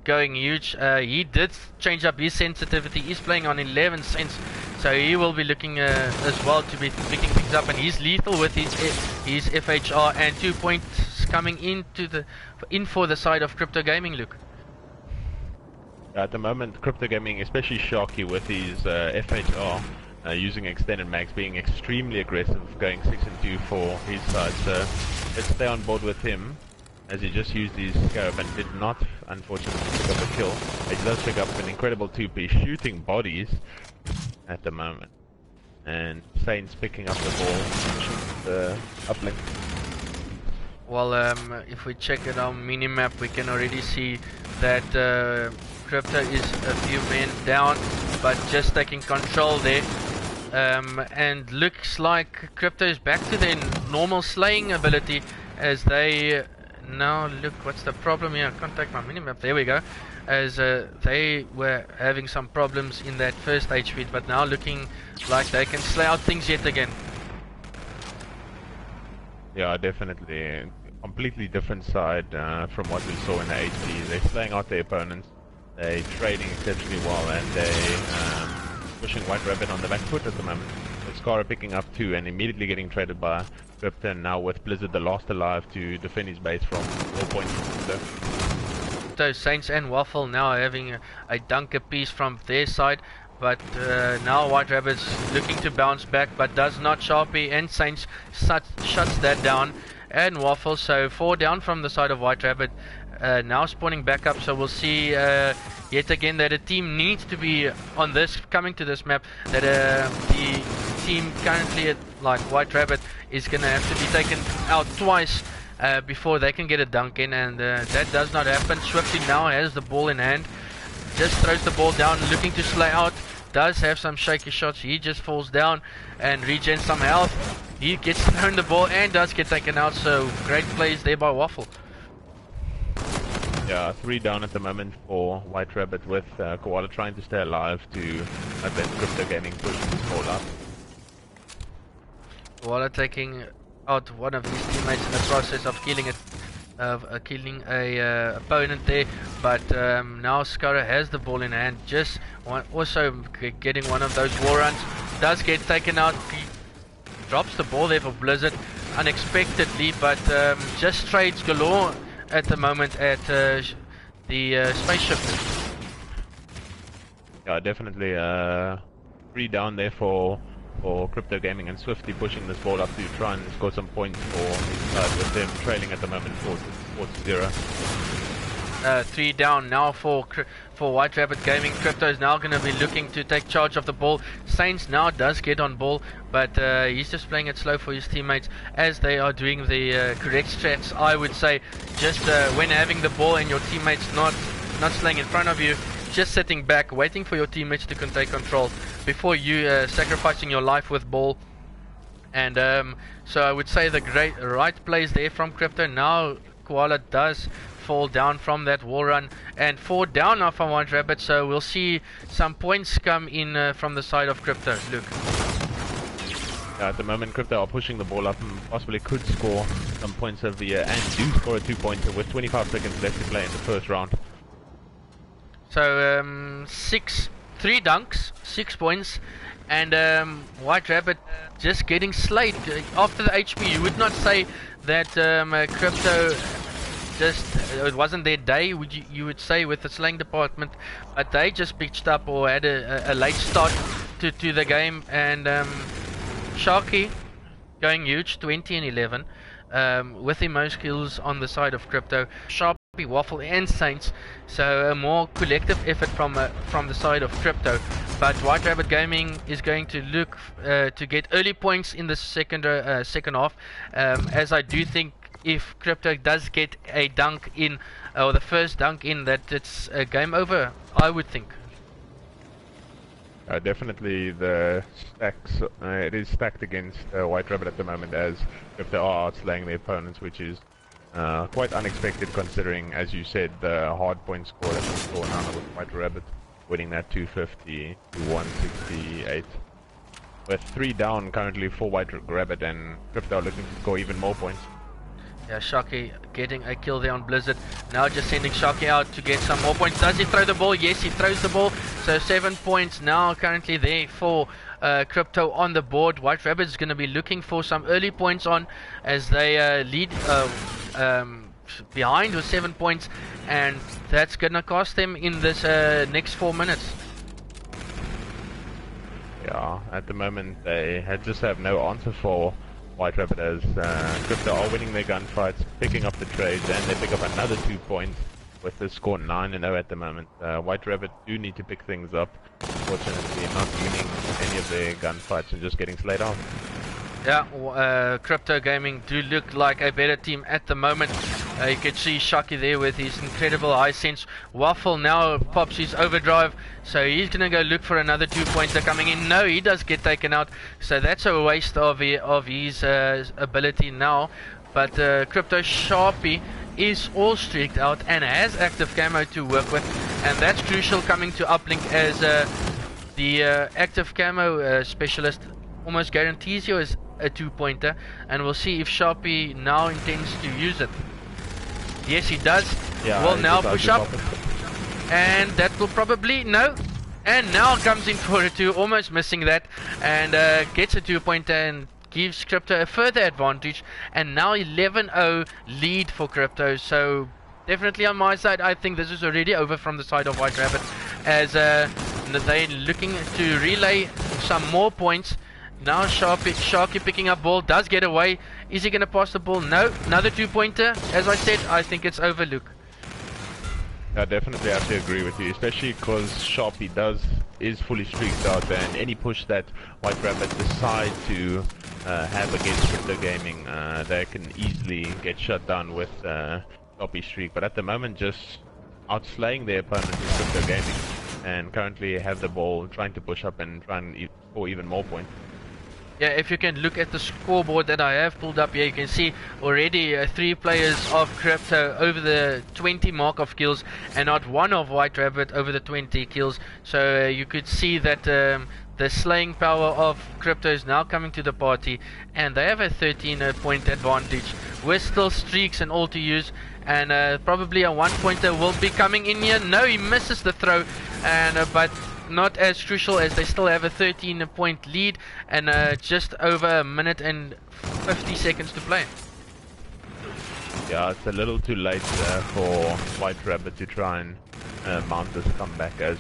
going huge. He did change up his sensitivity. He's playing on 11 cents, so he will be looking as well to be picking things up, and he's lethal with his FHR, and 2 points coming in for the side of Krypto Gaming. Luke. At the moment, Krypto Gaming, especially Sharky with his FHR, using extended mags, being extremely aggressive, going 6 and 2 for his side. So let's stay on board with him, as he just used his scope and did not, unfortunately, pick up a kill. He does pick up an incredible 2P, shooting bodies at the moment. And Saints picking up the ball, the uplink. Well, if we check it on minimap, we can already see that Krypto is a few men down, but just taking control there. And looks like Krypto is back to their normal slaying ability, as they... Now look, what's the problem here? I can't take my minimap. There we go. As they were having some problems in that first HP, but now looking like they can slay out things yet again. Yeah, definitely. Completely different side from what we saw in the HP. They're slaying out their opponents. They're trading exceptionally well, and they're pushing White Rabbit on the back foot at the moment. Scara picking up 2 and immediately getting traded by Krypto, now with Blizzard the last alive to defend his base from 4 points. So Saints and Waffle now having a dunk apiece from their side, but now White Rabbit's looking to bounce back, but does not. Sharpie and Saints shuts that down, and Waffle, so 4 down from the side of White Rabbit, now spawning back up. So we'll see yet again that a team needs to be on this, coming to this map, that the team currently at like White Rabbit is gonna have to be taken out twice before they can get a dunk in, and that does not happen. Swifty now has the ball in hand, just throws the ball down, looking to slay out, does have some shaky shots. He just falls down and regens some health. He gets thrown the ball and does get taken out, so great plays there by Waffle. Yeah, 3 down at the moment for White Rabbit, with Koala trying to stay alive to let Krypto Gaming push this ball up. Koala taking out one of his teammates in the process of killing a opponent there, but now Scara has the ball in hand, just also getting one of those wall runs, does get taken out. He drops the ball there for Blizzard unexpectedly, but just trades galore at the moment at the spaceship. Yeah, definitely 3 down there for Krypto Gaming, and Swifty pushing this ball up to try and score some points for his side, with them trailing at the moment 4-0. 3 down now for White Rabbit Gaming. Krypto is now going to be looking to take charge of the ball. Saints now does get on ball, but he's just playing it slow for his teammates, as they are doing the correct strats, I would say. Just when having the ball and your teammates not slaying in front of you, just sitting back, waiting for your teammates to take control before you sacrificing your life with ball. And so I would say the right plays there from Krypto. Now Koala does fall down from that wall run, and 4 down now from White Rabbit, so we'll see some points come in from the side of Krypto. Luke. At the moment, Krypto are pushing the ball up and possibly could score some points over here, and do score a 2-pointer with 25 seconds left to play in the first round. So 3 dunks, 6 points, and White Rabbit just getting slayed after the HP. You would not say that Krypto it wasn't their day, you would say, with the slaying department, but they just pitched up or had a late start to the game. And Sharky going huge, 20 and 11, with the most kills on the side of Krypto. Sharpie, Waffle and Saints, so a more collective effort from the side of Krypto. But White Rabbit Gaming is going to look to get early points in the second half, as I do think if Krypto does get a dunk in, or the first dunk in, that it's game over, I would think. Definitely the stacks, it is stacked against White Rabbit at the moment, as Krypto are outslaying their opponents, which is Quite unexpected considering, as you said, the hard point score that we saw now with White Rabbit winning that 250 to 168. With 3 down currently for White Rabbit, and Krypto looking to score even more points. Yeah, Sharky getting a kill there on Blizzard. Now just sending Sharky out to get some more points. Does he throw the ball? Yes, he throws the ball. So 7 points now currently there for Krypto on the board. White Rabbit is going to be looking for some early points on as they lead behind with 7 points, and that's going to cost them in this next 4 minutes. Yeah, at the moment they just have no answer for White Rabbit as Krypto are winning their gunfights, picking up the trades, and they pick up another 2 points with the score 9-0 at the moment. White Rabbit do need to pick things up, fortunately not winning any of their gunfights and just getting slayed off. Yeah, Krypto Gaming do look like a better team at the moment. You can see Shaki there with his incredible high sense. Waffle now pops his overdrive, so he's going to go look for another 2 points coming in. No, he does get taken out, so that's a waste of his ability now. But Krypto Sharpie is all streaked out and has active camo to work with, and that's crucial coming to uplink as the active camo specialist almost guarantees you a 2-pointer, and we'll see if Sharpie now intends to use it. Yes, he does. Yeah, will now push up, and that will probably no. And now comes in for a 2, almost missing that, and gets a 2-pointer and gives Krypto a further advantage. And now 11-0 lead for Krypto. So definitely on my side, I think this is already over from the side of White Rabbit, as they're looking to relay some more points. Now Sharky picking up ball, does get away. Is he going to pass the ball? No. Another 2-pointer. As I said, I think it's over, Luke. I definitely have to agree with you, especially because Sharpie is fully streaked out, and any push that White Rabbit decide to have against Krypto Gaming, they can easily get shut down with Sharpie streak. But at the moment, just outslaying their opponent is Krypto Gaming, and currently have the ball, trying to push up and try and score even more points. Yeah, if you can look at the scoreboard that I have pulled up here, you can see already 3 players of Krypto over the 20 mark of kills, and not one of White Rabbit over the 20 kills. So you could see that the slaying power of Krypto is now coming to the party, and they have a 13-point advantage with still streaks and all to use. And probably a 1-pointer will be coming in here. No, he misses the throw, and but not as crucial as they still have a 13-point lead and just over a minute and 50 seconds to play. Yeah, it's a little too late for White Rabbit to try and mount this comeback, as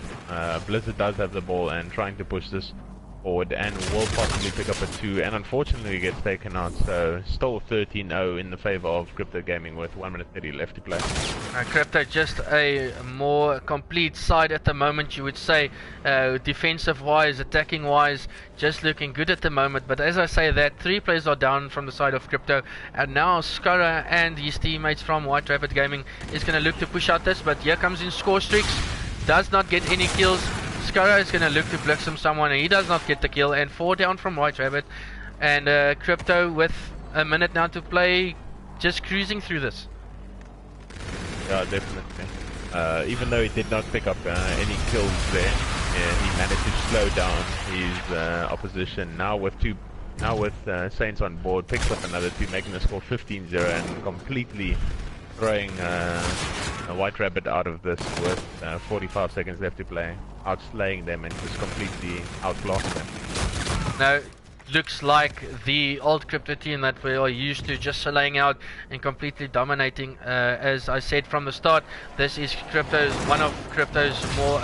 Blizzard does have the ball and trying to push this forward and will possibly pick up a 2, and unfortunately gets taken out. So still 13-0 in the favor of Krypto Gaming with 1 minute 30 left to play. Krypto just a more complete side at the moment, you would say, defensive wise, attacking wise, just looking good at the moment. But as I say that, 3 players are down from the side of Krypto, and now Skara and his teammates from White Rabbit Gaming is going to look to push out this, but here comes in score streaks, does not get any kills. Skara is going to look to Blixum someone, and he does not get the kill, and 4 down from White Rabbit. And Krypto with a minute now to play, just cruising through this. Yeah, definitely. Even though he did not pick up any kills there, he managed to slow down his opposition. Now with Saints on board, picks up another 2, making the score 15-0 and completely throwing a White Rabbit out of this with 45 seconds left to play, outslaying them and just completely outblocking them. Now, looks like the old Krypto team that we are used to, just laying out and completely dominating. As I said from the start, this is one of Krypto's more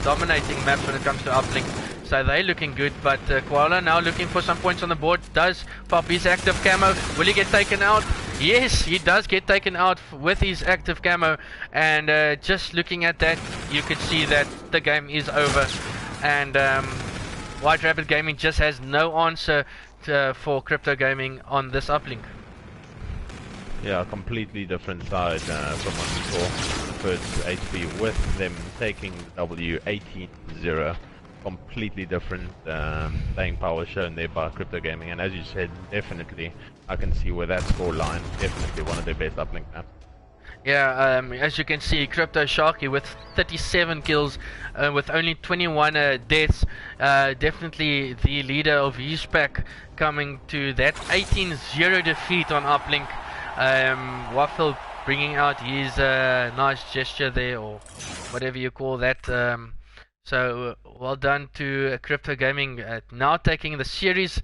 dominating maps when it comes to uplink. So they're looking good, but Koala now looking for some points on the board, does pop his active camo. Will he get taken out? Yes, he does get taken out with his active camo, and just looking at that, you could see that the game is over, and White Rabbit Gaming just has no answer for Krypto Gaming on this uplink. Yeah, completely different side from what we saw in the first HP, with them taking the W 18-0. completely different playing power shown there by Krypto Gaming, and as you said, definitely I can see where that score line definitely one of their best uplink maps. Yeah, as you can see, Krypto Sharky with 37 kills, with only 21 deaths, definitely the leader of his pack, coming to that 18-0 defeat on uplink. Waffle bringing out his nice gesture there, or whatever you call that. So well done to Krypto Gaming, now taking the series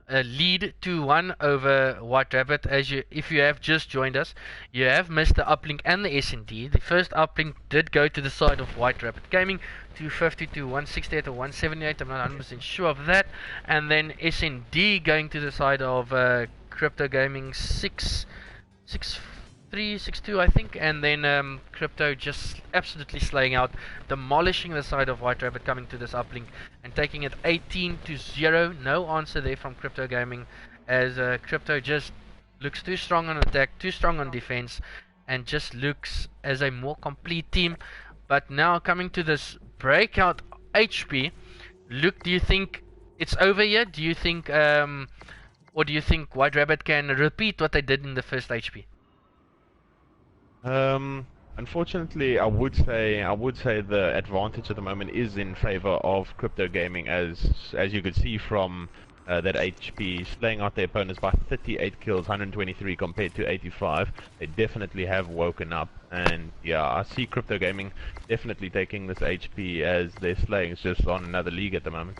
lead 2-1 over White Rabbit. If you have just joined us, you have missed the uplink and the S&D. The first uplink did go to the side of White Rabbit Gaming, 250 to 168 or 178. I'm not 100% sure of that. And then S&D going to the side of Krypto Gaming, 6-3, 6-2, I think, and then Krypto just absolutely slaying out, demolishing the side of White Rabbit, coming to this uplink and taking it 18-0. No answer there from Krypto Gaming, as Krypto just looks too strong on attack, too strong on defense, and just looks as a more complete team. But now coming to this breakout HP, Luke, do you think it's over here? Do you think, or do you think White Rabbit can repeat what they did in the first HP? Unfortunately, I would say the advantage at the moment is in favor of Krypto Gaming, as you could see from that HP slaying out their opponents by 38 kills, 123 compared to 85. They definitely have woken up, and yeah, I see Krypto Gaming definitely taking this HP, as their slaying is just on another league at the moment.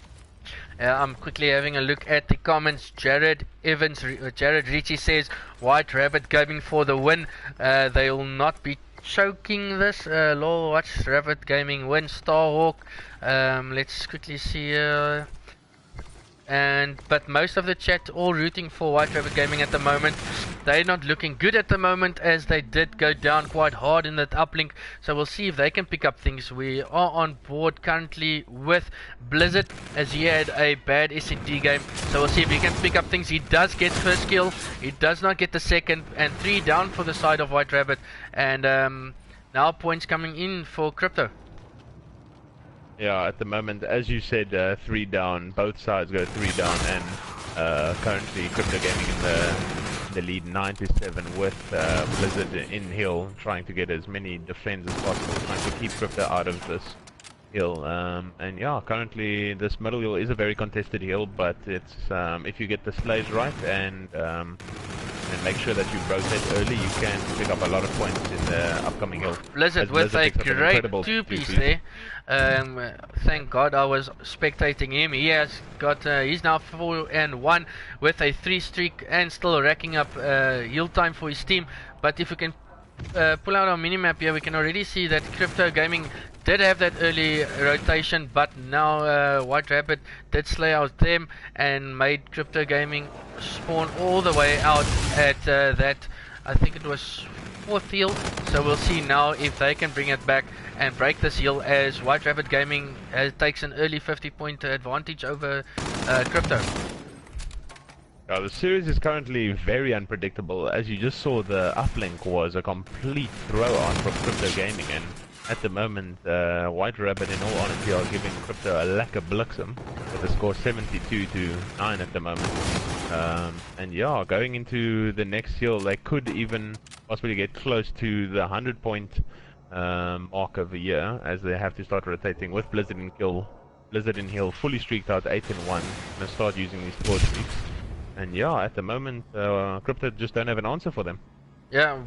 I'm quickly having a look at the comments. Jared Ritchie says White Rabbit Gaming for the win. They will not be choking this. Lol, watch Rabbit Gaming win. Starhawk. Let's quickly see. But most of the chat all rooting for White Rabbit Gaming at the moment. They're not looking good at the moment, as they did go down quite hard in that uplink. So we'll see if they can pick up things. We are on board currently with Blizzard, as he had a bad S&D game. So we'll see if he can pick up things. He does get first kill. He does not get the second, and 3 down for the side of White Rabbit. And now points coming in for Krypto. Yeah, at the moment, as you said, 3 down. Both sides go 3 down, and currently Krypto Gaming in the lead 9-7 with Blizzard in hill, trying to get as many defends as possible, trying to keep Krypto out of this hill. And yeah, currently this middle hill is a very contested hill, but it's if you get the slays right and make sure that you rotate early, you can pick up a lot of points in the upcoming hill. Blizzard with a great 2-piece there. Thank God I was spectating him. He has got, he's now 4-1 with a 3 streak and still racking up heal time for his team. But if we can pull out our minimap here, we can already see that Krypto Gaming did have that early rotation, but now White Rabbit did slay out them and made Krypto Gaming spawn all the way out at that, I think it was 4th hill. So we'll see now if they can bring it back and break this hill, as White Rabbit Gaming takes an early 50-point advantage over Krypto. The series is currently very unpredictable. As you just saw, the uplink was a complete throw-on from Krypto Gaming, and at the moment, White Rabbit, in all honesty, are giving Krypto a lack of bliksem with a score 72-9 at the moment. And yeah, going into the next hill, they could even possibly get close to the 100-point mark of a year, as they have to start rotating with Blizzard in hill, fully streaked out 8-1, and start using these score streaks. And yeah, at the moment, Krypto just don't have an answer for them. Yeah,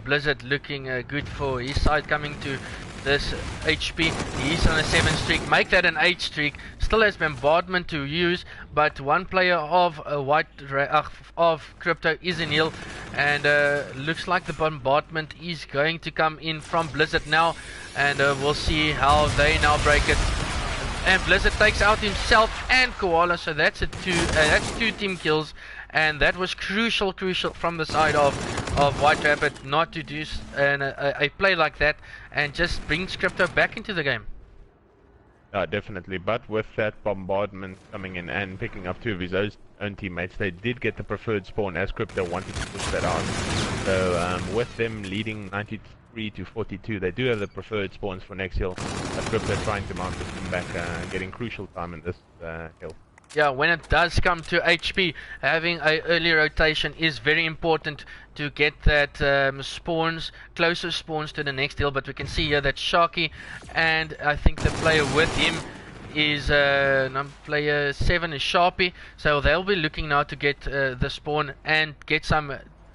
Blizzard looking good for his side, coming to this HP. He's on a 7 streak, make that an 8 streak. Still has bombardment to use, but one player of Krypto is in heal, and looks like the bombardment is going to come in from Blizzard now, and we'll see how they now break it. And Blizzard takes out himself and Koala, so that's that's 2 team kills, and that was crucial from the side of White Rabbit not to do a play like that, and just brings Krypto back into the game. Definitely. But with that bombardment coming in and picking up two of his own teammates, they did get the preferred spawn as Krypto wanted to push that out. So with them leading 93 to 42, they do have the preferred spawns for next hill. But Krypto trying to mount the comeback, getting crucial time in this hill. Yeah, when it does come to HP, having a early rotation is very important to get that closer spawns to the next hill. But we can see here that Sharky, and I think the player with him is player 7 is Sharpie. So they'll be looking now to get the spawn and get some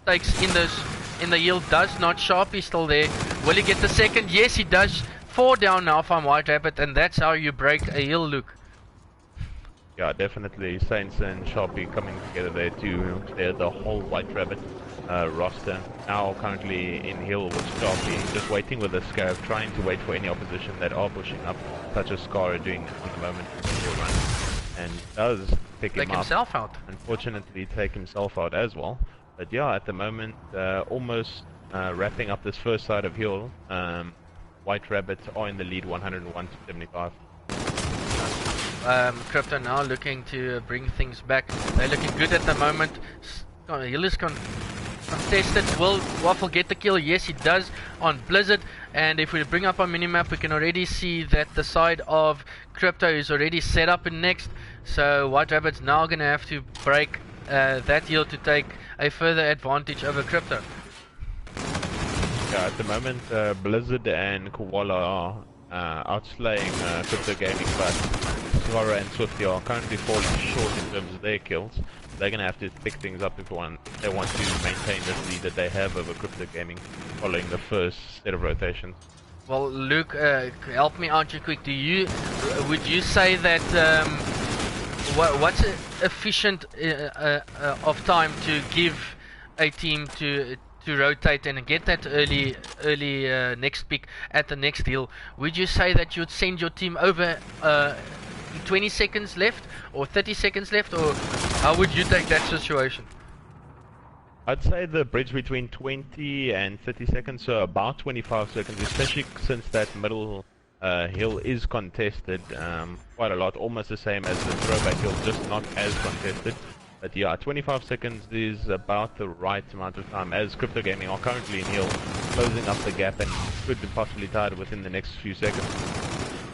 takes in the hill. Does not Sharpie still there? Will he get the second? Yes, he does. 4 down now from White Rabbit, and that's how you break a hill, Luke. Yeah, definitely. Saints and Sharpie coming together there to clear the whole White Rabbit roster. Now currently in hill with Sharpie, just waiting with the Scarab, trying to wait for any opposition that are pushing up, such as Scar doing on the moment run, and does pick him up. Himself out. Unfortunately, take himself out as well. But yeah, at the moment, almost wrapping up this first side of hill. White Rabbit are in the lead, 101 to 75. Krypto now looking to bring things back. They're looking good at the moment. Hill is contested. Will Waffle get the kill? Yes, he does on Blizzard. And if we bring up our minimap, we can already see that the side of Krypto is already set up in next. So White Rabbit's now going to have to break that hill to take a further advantage over Krypto. Yeah, at the moment, Blizzard and Koala are outslaying Krypto Gaming, but Zora and Swifty are currently falling short in terms of their kills. They're going to have to pick things up if they want to maintain this lead that they have over Krypto Gaming following the first set of rotations. Well, Luke, help me out real quick. Would you say that what's efficient of time to give a team to rotate and get that early next pick at the next hill? Would you say that you'd send your team over 20 seconds left or 30 seconds left, or how would you take that situation? I'd say the bridge between 20 and 30 seconds, so about 25 seconds, especially since that middle hill is contested quite a lot, almost the same as the throwback hill, just not as contested. But yeah, 25 seconds is about the right amount of time, as Krypto Gaming are currently in hill, closing up the gap and could be possibly tied within the next few seconds.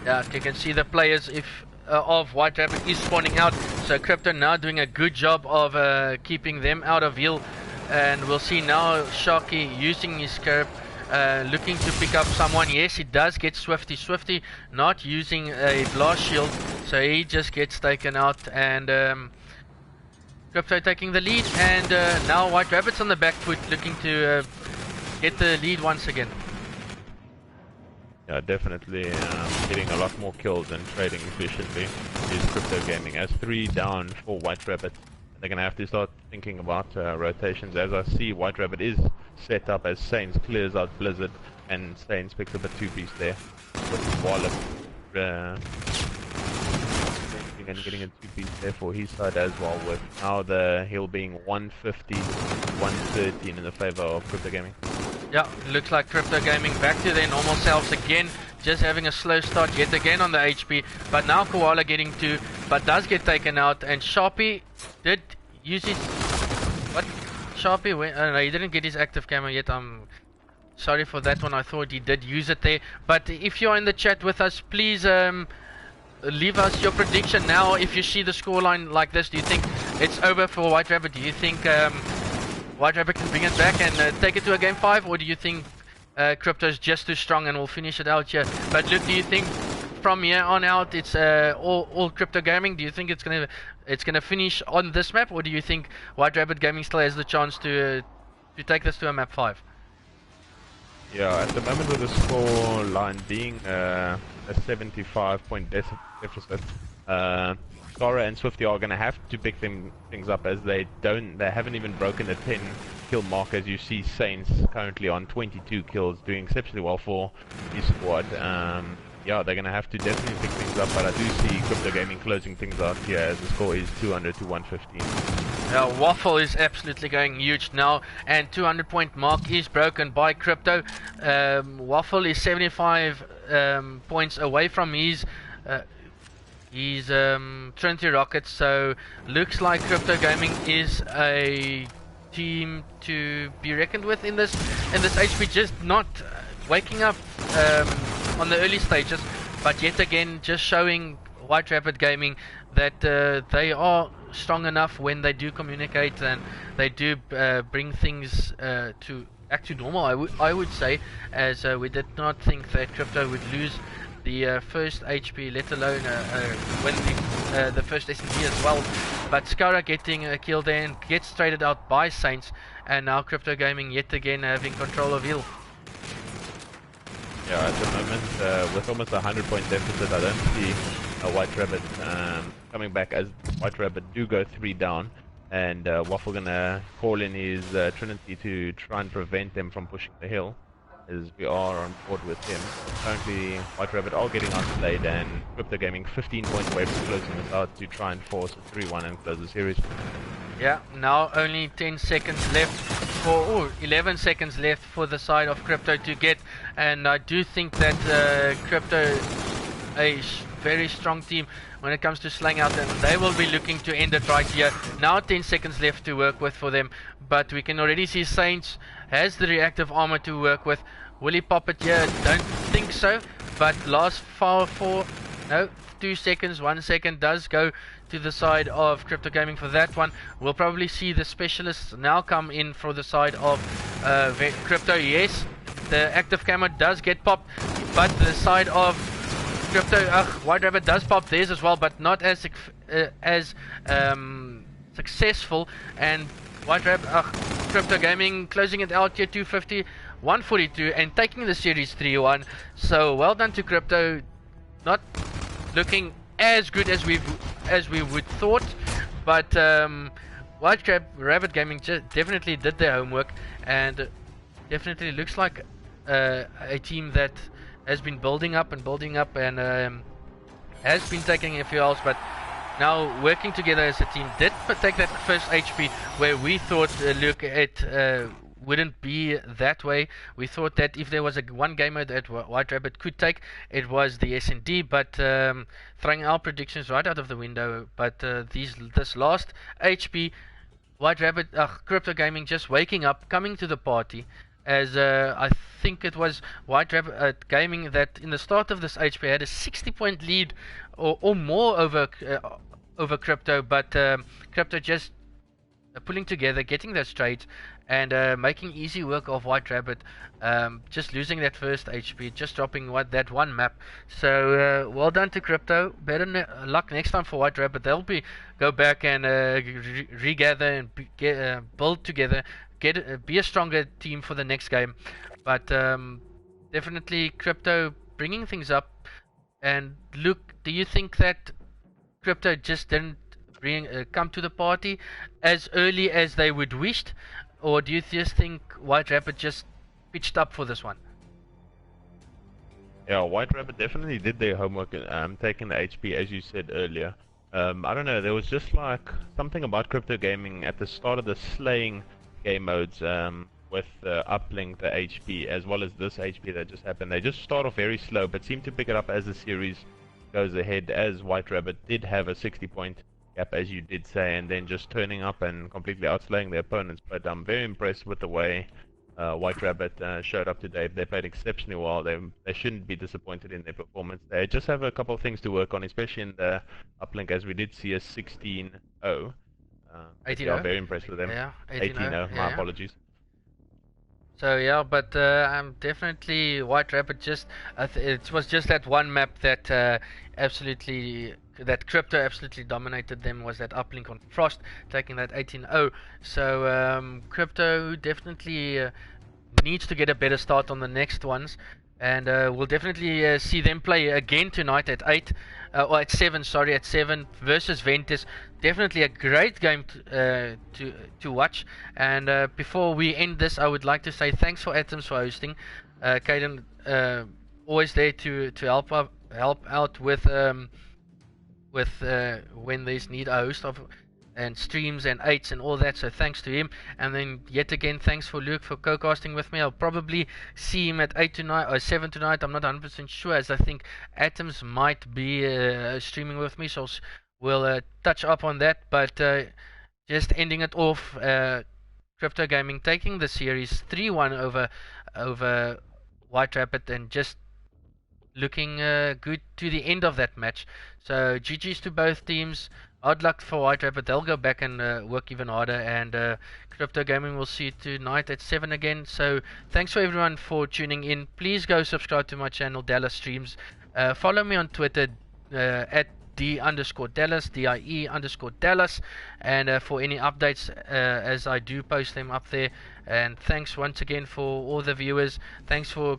Yeah, you can see the players of White Rabbit is spawning out, so Krypto now doing a good job of keeping them out of hill. And we'll see now Sharky using his scarab, looking to pick up someone. Yes, he does get Swifty. Swifty not using a blast shield, so he just gets taken out. And Krypto taking the lead, and now White Rabbit's on the back foot, looking to get the lead once again. Yeah, definitely getting a lot more kills and trading efficiently is Krypto Gaming, as 3 down for White Rabbit. They're going to have to start thinking about rotations, as I see White Rabbit is set up as Saints clears out Blizzard, and Saints picks up a 2-piece there with Wallop and getting a 2-piece there for his side as well, with now the hill being 150 113 in the favor of Krypto Gaming. Yeah, looks like Krypto Gaming back to their normal selves again, just having a slow start yet again on the HP, but now Koala getting 2, but does get taken out, and Sharpie did use his... What? Sharpie went... no, he didn't get his active camera yet. I'm sorry for that one. I thought he did use it there. But if you're in the chat with us, please leave us your prediction now. If you see the scoreline like this, do you think it's over for White Rabbit? Do you think White Rabbit can bring it back and take it to a game 5? Or do you think Krypto is just too strong and will finish it out here? But Luke, do you think from here on out it's all Krypto Gaming? Do you think it's gonna finish on this map, or do you think White Rabbit Gaming still has the chance to take this to a map 5? Yeah, at the moment with the score line being a 75-point deficit, Sora and Swifty are going to have to pick things up, as they haven't even broken the 10 kill mark, as you see Saints currently on 22 kills, doing exceptionally well for his squad. Yeah, they're going to have to definitely pick things up, but I do see Krypto Gaming closing things out here, as the score is 200 to 115. Waffle is absolutely going huge now, and 200-point mark is broken by Krypto. Waffle is 75 points away from his He's Trinity Rockets, so looks like Krypto Gaming is a team to be reckoned with in this HP. Just not waking up on the early stages, but yet again just showing White Rabbit Gaming that they are strong enough when they do communicate and they do bring things back to normal. I would say, as we did not think that Krypto would lose the first HP, let alone win the first S&D as well. But Skara getting a kill there and gets traded out by Saints, and now Krypto Gaming yet again having control of Hill. Yeah, at the moment, with almost a 100-point deficit, I don't see a White Rabbit coming back, as White Rabbit do go 3 down, and Waffle gonna call in his Trinity to try and prevent them from pushing the hill, as we are on board with him. Currently, White Rabbit are getting outplayed, and Krypto Gaming 15-point away from closing this out to try and force a 3-1 and close the series. Yeah, now only 10 seconds left for 11 seconds left for the side of Krypto to get, and I do think that Krypto a very strong team when it comes to slaying out, and they will be looking to end it right here. Now 10 seconds left to work with for them, but we can already see Saints has the reactive armor to work with. Will he pop it here? Don't think so, but last 2 seconds, 1 second does go to the side of Krypto Gaming for that one. We'll probably see the specialists now come in for the side of Krypto. Yes, the active camera does get popped, but the side of Krypto, White Rabbit does pop theirs as well, but not as successful. And White Rabbit, Krypto Gaming closing it out here, 250, 142, and taking the series 3-1. So well done to Krypto. Not looking as good as we would thought, but White Rabbit Gaming definitely did their homework, and definitely looks like a team that has been building up and has been taking a few L's, but now working together as a team. Did take that first HP where we thought look, it wouldn't be that way. We thought that if there was one game mode that White Rabbit could take, it was the S&D, but throwing our predictions right out of the window. But this last HP, White Rabbit, Krypto Gaming just waking up, coming to the party, as I think it was White Rabbit Gaming that in the start of this HP had a 60-point lead or more over Krypto, but Krypto just pulling together, getting those trades, and making easy work of White Rabbit, just losing that first HP, just dropping that one map. So well done to Krypto. Better luck next time for White Rabbit. They'll go back and regather and build together, be a stronger team for the next game. But definitely Krypto bringing things up. And look, do you think that Krypto just didn't come to the party as early as they would wished, or do you just think White Rabbit just pitched up for this one? Yeah, White Rabbit definitely did their homework, taking the HP as you said earlier. I don't know, there was just like something about Krypto Gaming at the start of the slaying game modes, with uplink the HP as well as this HP that just happened. They just start off very slow but seem to pick it up as the series goes ahead, as White Rabbit did have a 60-point gap as you did say, and then just turning up and completely outslaying their opponents. But I'm very impressed with the way White Rabbit showed up today. They played exceptionally well. They shouldn't be disappointed in their performance. They just have a couple of things to work on, especially in the uplink, as we did see a 16-0. 18-0? I'm very impressed with them. Yeah, 18-0, my apologies. So yeah, but I'm definitely White Rabbit. Just it was just that one map that Krypto absolutely dominated them, was that uplink on Frost, taking that 18-0. So Krypto definitely needs to get a better start on the next ones, and we'll definitely see them play again tonight at 8 or at 7. Sorry, at 7 versus Ventus. Definitely a great game to watch. And before we end this, I would like to say thanks for Atoms for hosting. Caden, always there to help out with when there's need a host of and streams and 8s and all that, so thanks to him. And then yet again, thanks for Luke for co-casting with me. I'll probably see him at 8 tonight or 7 tonight. I'm not 100% sure, as I think Atoms might be streaming with me, so we'll touch up on that. But just ending it off, Krypto Gaming taking the series 3-1 over White Rabbit, and just looking good to the end of that match. So GG's to both teams. Hard luck for White Rabbit. They'll go back and work even harder. And Krypto Gaming will see you tonight at 7 again. So thanks for everyone for tuning in. Please go subscribe to my channel, Dallas Streams. Follow me on Twitter at D_Dallas, DIE_Dallas, and for any updates as I do post them up there. And thanks once again for all the viewers. Thanks for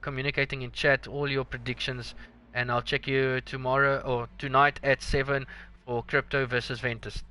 communicating in chat, all your predictions, and I'll check you tomorrow or tonight at 7 for Crypto versus Ventus.